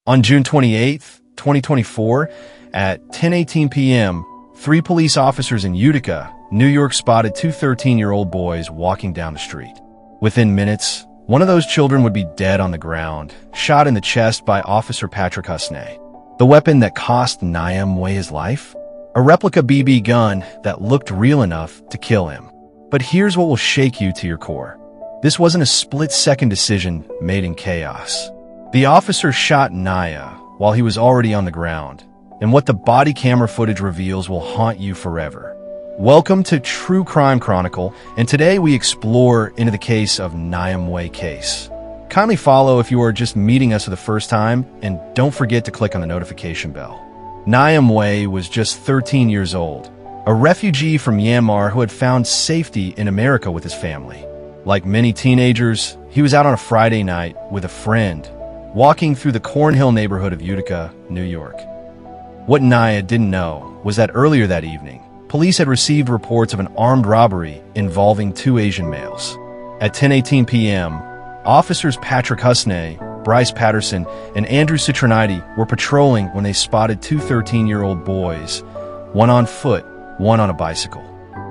On June 28, 2024, at 10:18 p.m., 3 police officers in Utica, New York spotted 2 13-year-old boys walking down the street. Within minutes, one of those children would be dead on the ground, shot in the chest by Officer Patrick Husney. The weapon that cost Nyah Mway his life? A replica BB gun that looked real enough to kill him. But here's what will shake you to your core. This wasn't a split-second decision made in chaos. The officer shot Nyah while he was already on the ground, and what the body camera footage reveals will haunt you forever. Welcome to True Crime Chronicle, and today we explore into the case of Nyah Mway case. Kindly follow if you are just meeting us for the first time, and don't forget to click on the notification bell. Nyah Mway was just 13 years old, a refugee from Myanmar who had found safety in America with his family. Like many teenagers, he was out on a Friday night with a friend, walking through the Cornhill neighborhood of Utica, New York. What Nyah didn't know was that earlier that evening, police had received reports of an armed robbery involving 2 Asian males. At 10:18 p.m., officers Patrick Husney, Bryce Patterson, and Andrew Citroniti were patrolling when they spotted 2 13-year-old boys, one on foot, one on a bicycle.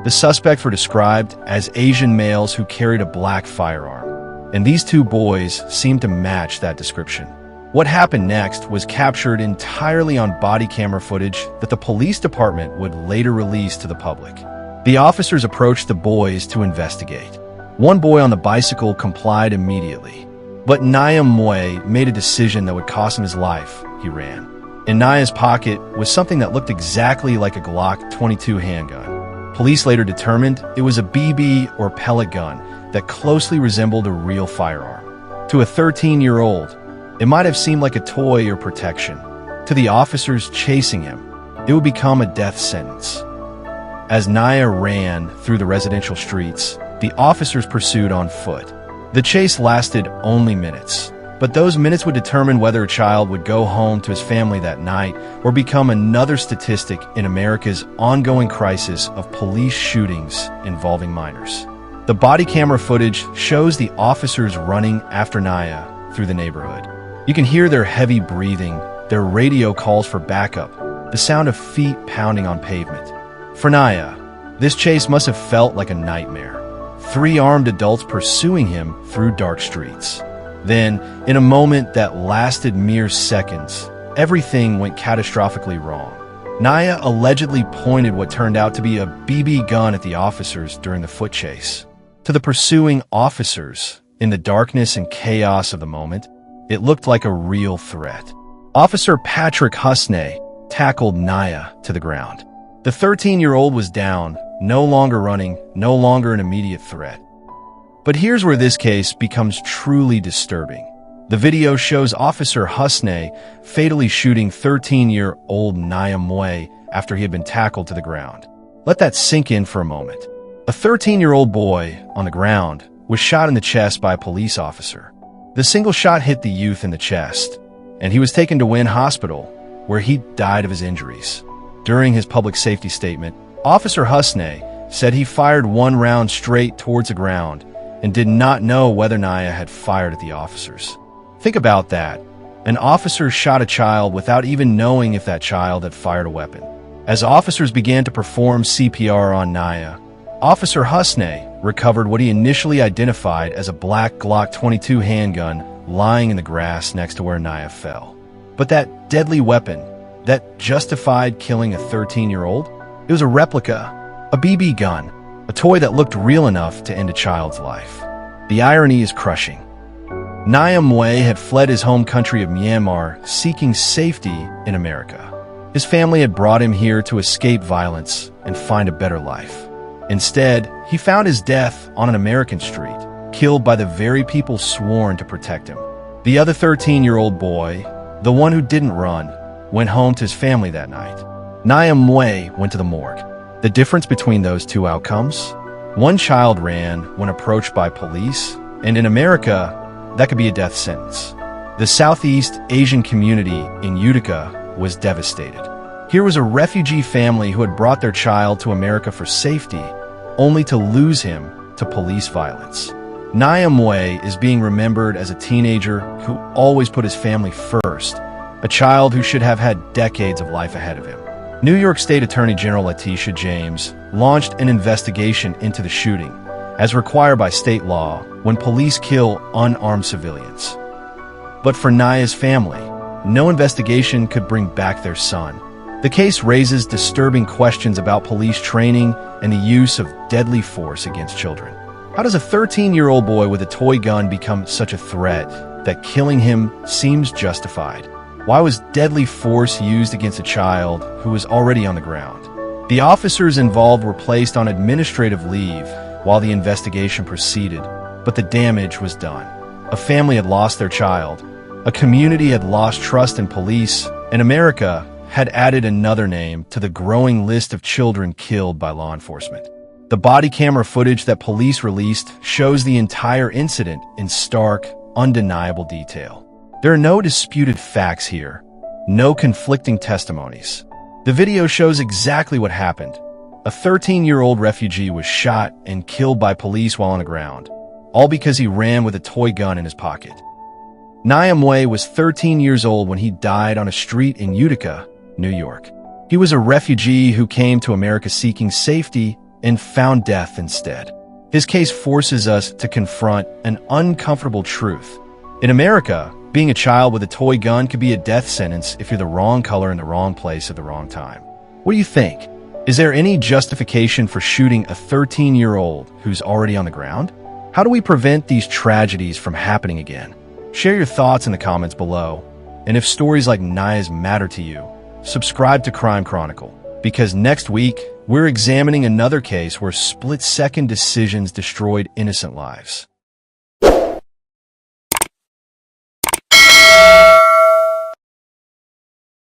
The suspects were described as Asian males who carried a black firearm, and these 2 boys seemed to match that description. What happened next was captured entirely on body camera footage that the police department would later release to the public. The officers approached the boys to investigate. One boy on the bicycle complied immediately, but Nyah Mway made a decision that would cost him his life. He ran. In Nyah's pocket was something that looked exactly like a Glock 22 handgun. Police later determined it was a BB or pellet gun that closely resembled a real firearm. To a 13-year-old, it might have seemed like a toy or protection. To the officers chasing him, it would become a death sentence. As Nyah ran through the residential streets, the officers pursued on foot. The chase lasted only minutes, but those minutes would determine whether a child would go home to his family that night or become another statistic in America's ongoing crisis of police shootings involving minors. The body camera footage shows the officers running after Nyah through the neighborhood. You can hear their heavy breathing, their radio calls for backup, the sound of feet pounding on pavement. For Nyah, this chase must have felt like a nightmare. 3 armed adults pursuing him through dark streets. Then, in a moment that lasted mere seconds, everything went catastrophically wrong. Nyah allegedly pointed what turned out to be a BB gun at the officers during the foot chase. To the pursuing officers, in the darkness and chaos of the moment, it looked like a real threat. Officer Patrick Husney tackled Nyah to the ground. The 13-year-old was down, no longer running, no longer an immediate threat. But here's where this case becomes truly disturbing. The video shows Officer Husney fatally shooting 13-year-old Nyah Mway after he had been tackled to the ground. Let that sink in for a moment. A 13-year-old boy on the ground was shot in the chest by a police officer. The single shot hit the youth in the chest, and he was taken to Wynn Hospital, where he died of his injuries. During his public safety statement, Officer Husney said he fired 1 round straight towards the ground and did not know whether Nyah had fired at the officers. Think about that. An officer shot a child without even knowing if that child had fired a weapon. As officers began to perform CPR on Nyah, Officer Husney recovered what he initially identified as a black Glock 22 handgun lying in the grass next to where Nyah fell. But that deadly weapon that justified killing a 13-year-old? It was a replica, a BB gun, a toy that looked real enough to end a child's life. The irony is crushing. Nyah Mway had fled his home country of Myanmar, seeking safety in America. His family had brought him here to escape violence and find a better life. Instead, he found his death on an American street, killed by the very people sworn to protect him. The other 13-year-old boy, the one who didn't run, went home to his family that night. Nyah Mway went to the morgue. The difference between those 2 outcomes? One child ran when approached by police, and in America, that could be a death sentence. The Southeast Asian community in Utica was devastated. Here was a refugee family who had brought their child to America for safety, only to lose him to police violence. Nyah Mway is being remembered as a teenager who always put his family first, a child who should have had decades of life ahead of him. New York State Attorney General Letitia James launched an investigation into the shooting, as required by state law when police kill unarmed civilians. But for Nyah's family, no investigation could bring back their son. The case raises disturbing questions about police training and the use of deadly force against children. How does a 13-year-old boy with a toy gun become such a threat that killing him seems justified? Why was deadly force used against a child who was already on the ground? The officers involved were placed on administrative leave while the investigation proceeded, but the damage was done. A family had lost their child, a community had lost trust in police, and America had added another name to the growing list of children killed by law enforcement. The body camera footage that police released shows the entire incident in stark, undeniable detail. There are no disputed facts here, no conflicting testimonies. The video shows exactly what happened. A 13-year-old refugee was shot and killed by police while on the ground, all because he ran with a toy gun in his pocket. Nyah Mway was 13 years old when he died on a street in Utica, New York. He was a refugee who came to America seeking safety and found death instead. His case forces us to confront an uncomfortable truth. In America, being a child with a toy gun could be a death sentence if you're the wrong color in the wrong place at the wrong time. What do you think? Is there any justification for shooting a 13-year-old who's already on the ground? How do we prevent these tragedies from happening again? Share your thoughts in the comments below. And if stories like Nyah's matter to you, subscribe to Crime Chronicle, because next week, we're examining another case where split-second decisions destroyed innocent lives.